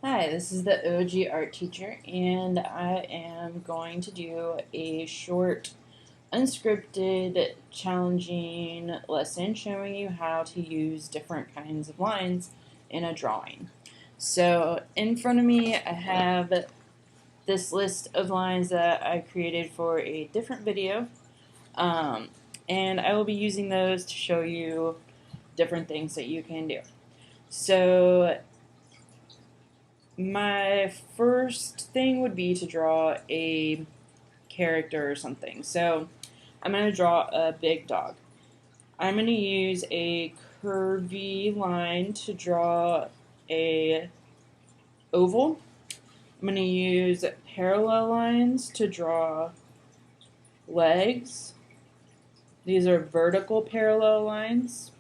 Hi, this is the OG art teacher, and I am going to do a short, unscripted, challenging lesson showing you how to use different kinds of lines in a drawing. So, in front of me, I have this list of lines that I created for a different video, um, and I will be using those to show you different things that you can do. So, my first thing would be to draw a character or something. So I'm going to draw a big dog. I'm going to use a curvy line to draw a oval. I'm going to use parallel lines to draw legs. These are vertical parallel lines.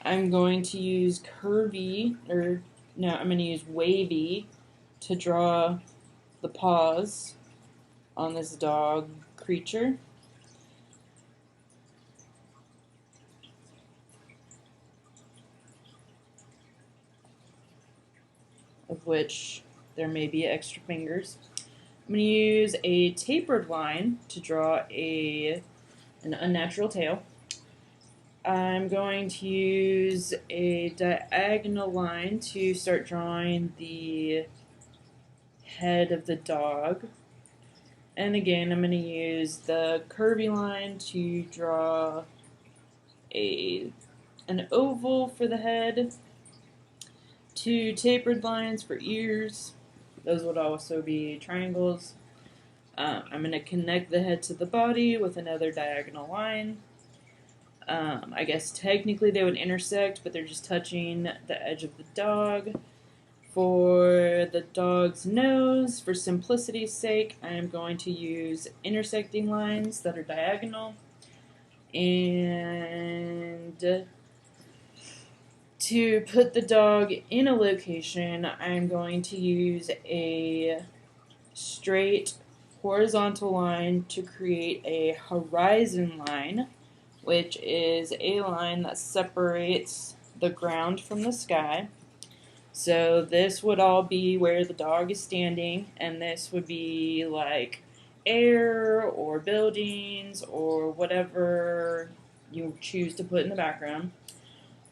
I'm going to use I'm going to use wavy to draw the paws on this dog creature. Of which there may be extra fingers. I'm going to use a tapered line to draw an unnatural tail. I'm going to use a diagonal line to start drawing the head of the dog. And again, I'm going to use the curvy line to draw an oval for the head, two tapered lines for ears. Those would also be triangles. I'm going to connect the head to the body with another diagonal line. I guess technically they would intersect, but they're just touching the edge of the dog. For the dog's nose, for simplicity's sake, I am going to use intersecting lines that are diagonal. And to put the dog in a location, I'm going to use a straight horizontal line to create a horizon line, which is a line that separates the ground from the sky. So this would all be where the dog is standing, and this would be like air or buildings or whatever you choose to put in the background.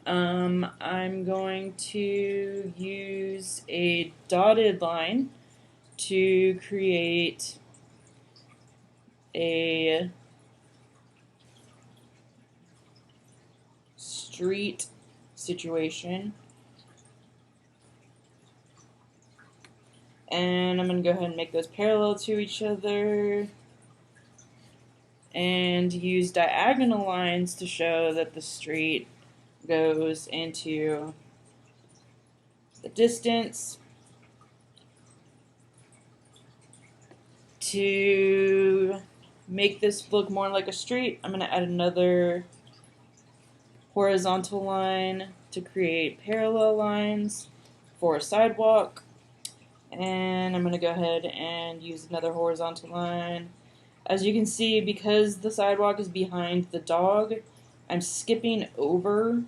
I'm going to use a dotted line to create a street situation. And I'm going to go ahead and make those parallel to each other and use diagonal lines to show that the street goes into the distance. To make this look more like a street, I'm going to add another horizontal line to create parallel lines for a sidewalk. And I'm going to go ahead and use another horizontal line. As you can see, because the sidewalk is behind the dog, I'm skipping over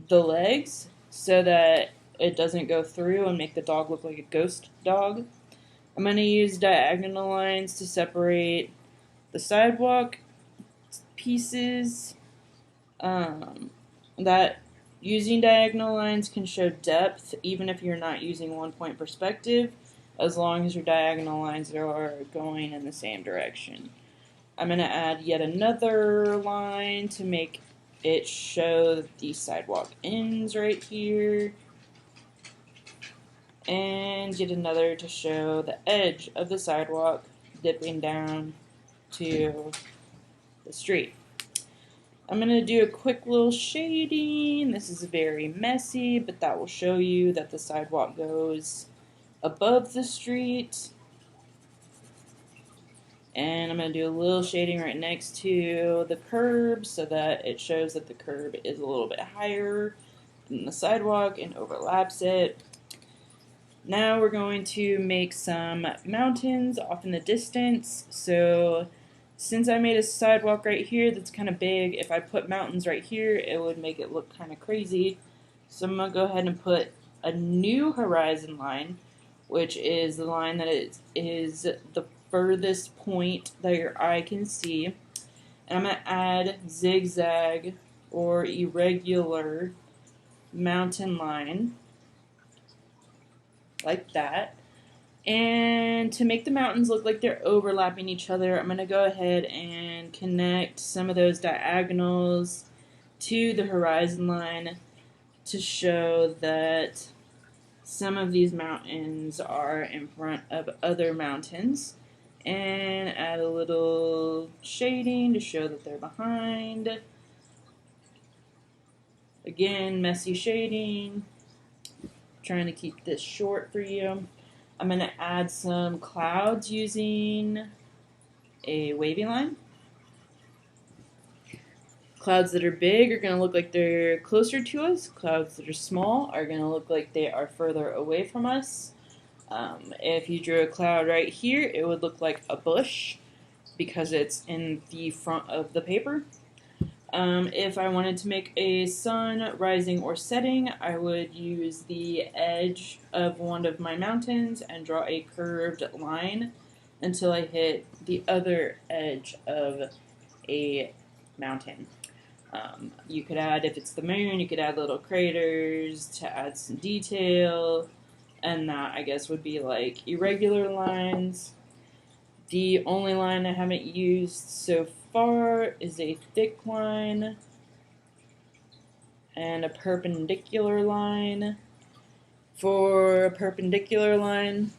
the legs so that it doesn't go through and make the dog look like a ghost dog. I'm going to use diagonal lines to separate the sidewalk pieces. That using diagonal lines can show depth even if you're not using one-point perspective, as long as your diagonal lines are going in the same direction. I'm going to add yet another line to make it show that the sidewalk ends right here, and yet another to show the edge of the sidewalk dipping down to the street. I'm going to do a quick little shading. This is very messy, but that will show you that the sidewalk goes above the street. And I'm going to do a little shading right next to the curb so that it shows that the curb is a little bit higher than the sidewalk and overlaps it. Now we're going to make some mountains off in the distance. So Since I made a sidewalk right here that's kind of big, if I put mountains right here, it would make it look kind of crazy. So I'm going to go ahead and put a new horizon line, which is the line that is the furthest point that your eye can see. And I'm going to add zigzag or irregular mountain line like that. And to make the mountains look like they're overlapping each other, I'm going to go ahead and connect some of those diagonals to the horizon line to show that some of these mountains are in front of other mountains. And add a little shading to show that they're behind. Again, messy shading. Trying to keep this short for you. I'm going to add some clouds using a wavy line. Clouds that are big are going to look like they're closer to us. Clouds that are small are going to look like they are further away from us. If you drew a cloud right here, it would look like a bush because it's in the front of the paper. If I wanted to make a sun rising or setting, I would use the edge of one of my mountains and draw a curved line until I hit the other edge of a mountain. You could add, if it's the moon, you could add little craters to add some detail, and that, I guess, would be like irregular lines. The only line I haven't used so far is a thick line and a perpendicular line. For a perpendicular line,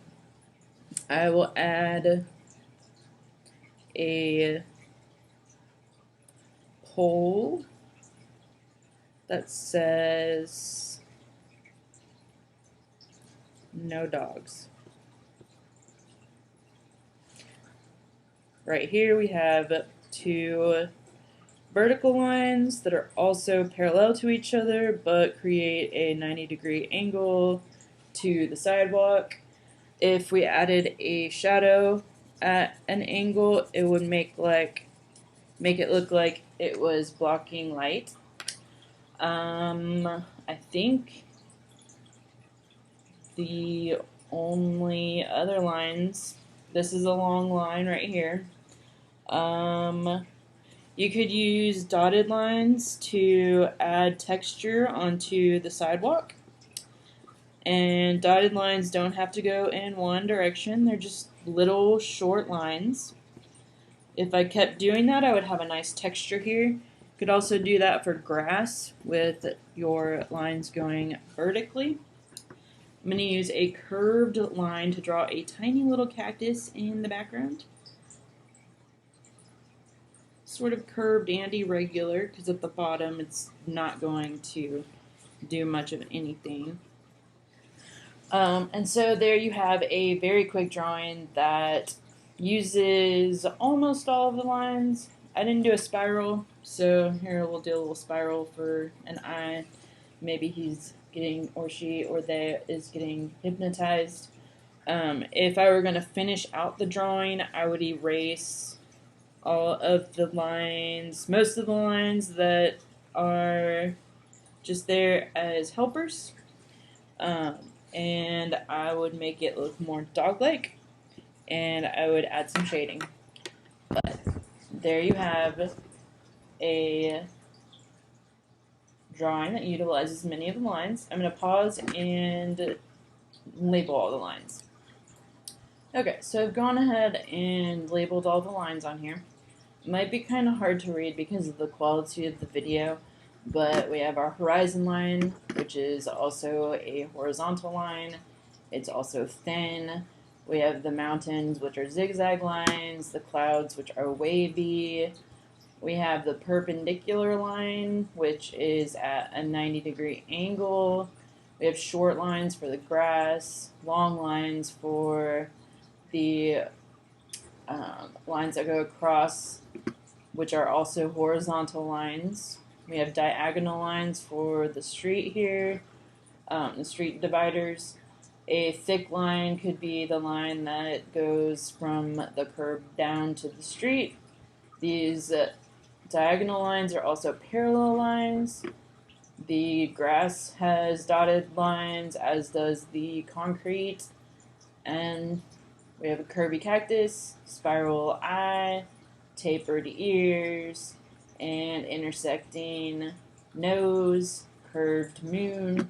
I will add a pole that says no dogs. Right here we have two vertical lines that are also parallel to each other but create a 90-degree angle to the sidewalk. If we added a shadow at an angle, it would make it look like it was blocking light. I think the only other lines, this is a long line right here. You could use dotted lines to add texture onto the sidewalk. And dotted lines don't have to go in one direction, they're just little short lines. If I kept doing that, I would have a nice texture here. You could also do that for grass with your lines going vertically. I'm going to use a curved line to draw a tiny little cactus in the background. Sort of curved and irregular because at the bottom it's not going to do much of anything. And so there you have a very quick drawing that uses almost all of the lines. I didn't do a spiral, so here we'll do a little spiral for an eye. Maybe he's getting, or she, or they is getting hypnotized. If I were going to finish out the drawing, I would erase all of the lines, most of the lines that are just there as helpers. And I would make it look more dog-like, and I would add some shading. But there you have a drawing that utilizes many of the lines. I'm going to pause and label all the lines. Okay, so I've gone ahead and labeled all the lines on here. It might be kind of hard to read because of the quality of the video, but we have our horizon line, which is also a horizontal line. It's also thin. We have the mountains, which are zigzag lines, the clouds, which are wavy. We have the perpendicular line, which is at a 90-degree angle. We have short lines for the grass, long lines for the lines that go across, which are also horizontal lines. We have diagonal lines for the street here, the street dividers. A thick line could be the line that goes from the curb down to the street. These diagonal lines are also parallel lines. The grass has dotted lines, as does the concrete. And we have a curvy cactus, spiral eye, tapered ears, and intersecting nose, curved moon.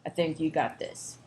I think you got this.